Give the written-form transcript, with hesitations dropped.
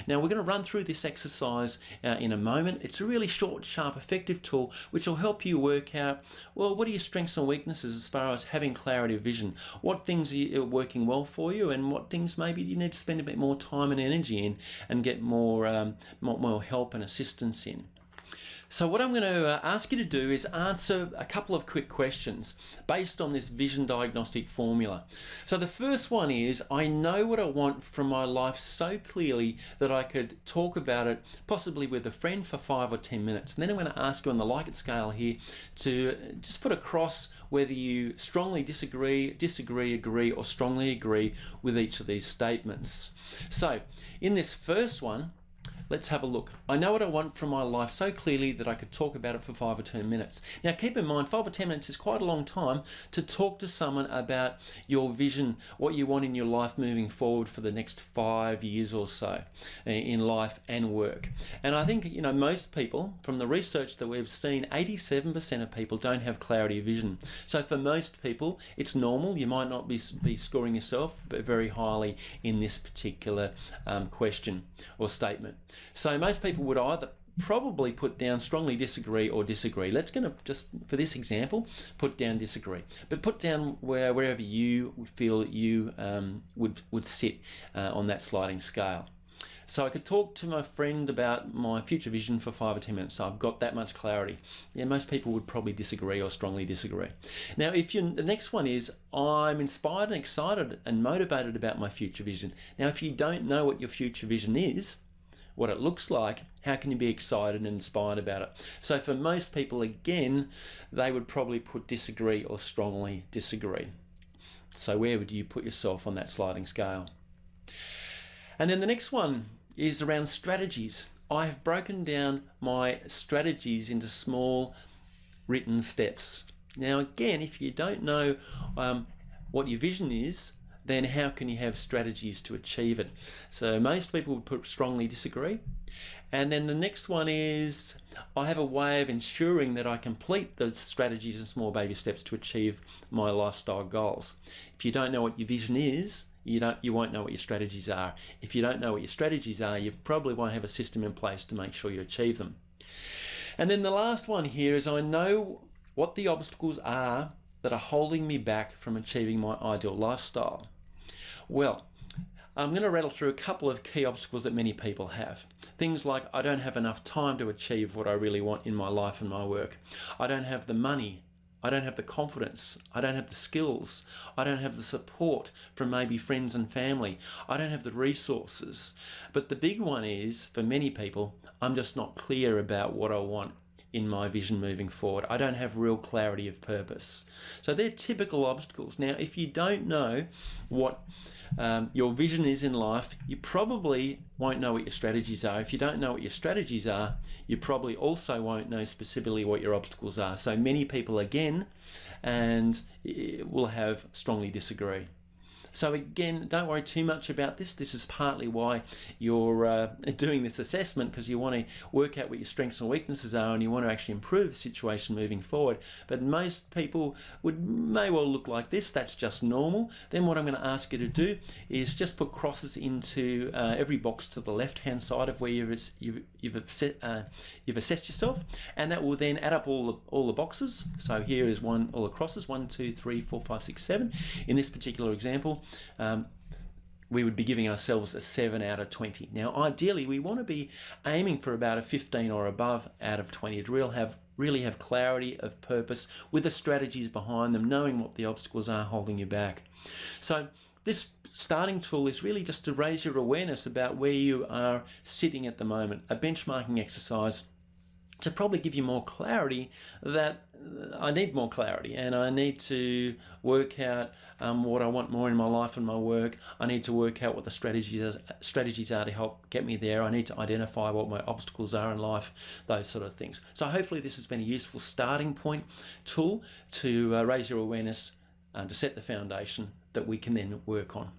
Now we're going to run through this exercise in a moment. It's a really short, sharp, effective tool which will help you work out, well, what are your strengths and weaknesses as far as having clarity of vision? What things are working well for you, and what things maybe you need to spend a bit more time and energy in and get more help and assistance in. So what I'm going to ask you to do is answer a couple of quick questions based on this vision diagnostic formula. So the first one is, I know what I want from my life so clearly that I could talk about it possibly with a friend for 5 or 10 minutes. And then I'm going to ask you on the like it scale here to just put across whether you strongly disagree, agree, or strongly agree with each of these statements. So in this first one, let's have a look. I know what I want from my life so clearly that I could talk about it for 5 or 10 minutes. Now keep in mind, 5 or 10 minutes is quite a long time to talk to someone about your vision, what you want in your life moving forward for the next 5 years or so in life and work. And I think, most people, from the research that we've seen, 87% of people don't have clarity of vision. So for most people, it's normal. You might not be scoring yourself very highly in this particular question or statement. So most people would either probably put down strongly disagree or disagree. Let's going to just, for this example, put down disagree. But put down wherever you feel that you would sit on that sliding scale. So I could talk to my friend about my future vision for 5 or 10 minutes. So I've got that much clarity. Yeah, most people would probably disagree or strongly disagree. Now, the next one is, I'm inspired and excited and motivated about my future vision. Now, if you don't know what your future vision is, what it looks like, how can you be excited and inspired about it? So for most people, again, they would probably put disagree or strongly disagree. So where would you put yourself on that sliding scale? And then the next one is around strategies. I have broken down my strategies into small written steps. Now again, if you don't know what your vision is, then how can you have strategies to achieve it? So most people would put strongly disagree. And then the next one is, I have a way of ensuring that I complete the strategies and small baby steps to achieve my lifestyle goals. If you don't know what your vision is, you won't know what your strategies are. If you don't know what your strategies are, you probably won't have a system in place to make sure you achieve them. And then the last one here is, I know what the obstacles are that are holding me back from achieving my ideal lifestyle. Well, I'm going to rattle through a couple of key obstacles that many people have. Things like, I don't have enough time to achieve what I really want in my life and my work. I don't have the money. I don't have the confidence. I don't have the skills. I don't have the support from maybe friends and family. I don't have the resources. But the big one is, for many people, I'm just not clear about what I want in my vision moving forward. I don't have real clarity of purpose. So they're typical obstacles. Now, if you don't know what your vision is in life, you probably won't know what your strategies are. If you don't know what your strategies are, you probably also won't know specifically what your obstacles are. So many people, again, will have strongly disagree. So again, don't worry too much about this. This is partly why you're doing this assessment, because you want to work out what your strengths and weaknesses are, and you want to actually improve the situation moving forward. But most people may well look like this. That's just normal. Then what I'm going to ask you to do is just put crosses into every box to the left-hand side of where you've assessed yourself, and that will then add up all the boxes. So here is all the crosses: 1, 2, 3, 4, 5, 6, 7. In this particular example, we would be giving ourselves a 7 out of 20. Now, ideally, we want to be aiming for about a 15 or above out of 20 to really have clarity of purpose with the strategies behind them, knowing what the obstacles are holding you back. So this starting tool is really just to raise your awareness about where you are sitting at the moment, a benchmarking exercise to probably give you more clarity that I need more clarity, and I need to work out what I want more in my life and my work. I need to work out what the strategies are to help get me there. I need to identify what my obstacles are in life, those sort of things. So hopefully this has been a useful starting point tool to raise your awareness, to set the foundation that we can then work on.